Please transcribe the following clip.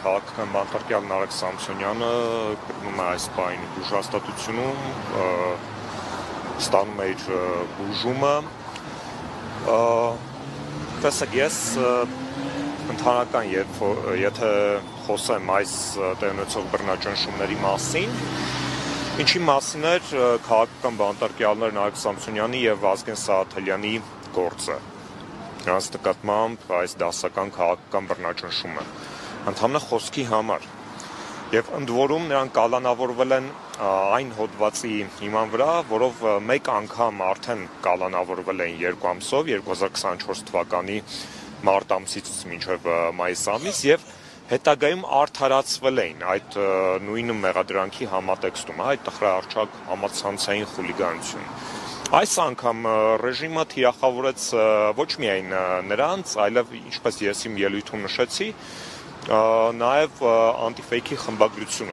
քաղաքական բանտարկյալ Նարեկ Սամսոնյանը գտնում է այս պահին բուժհաստատությունում, ստանում է իր բուժումը։ Տեսեք, ես ընդհանրական եթե խոսեմ այս տեղնոցող բռնաճնշումների մասին, ինչի մասին էր քաղաքական բանտարկյալներ Նարեկ Սամսոնյանի եւ Վազգեն Սահաթելյանի գործը։ Նրանց նկատմամբ այս դասական քաղաքական բռնաճնշումը ընդհանրապես խոսքի համար եւ ընդ որում նրանք կալանավորվել են այն հոդվածի հիման վրա, որով մեկ անգամ արդեն կալանավորվել էին 2 ամսով 2024 թվականի մարտ ամսից մինչև մայիս ամիս եւ հետագայում արդարացվել էին այդ նույն մեղադրանքի համատեքստում, այդ տխրահարճակ համացանցային խուլիգանություն։ Այս անգամ ռեժիմը թիրախավորեց ոչ միայն նրանց, այլև ինչպես ես իմ ելույթում նշեցի, նաև անտիֆեյքի խմբագրությունը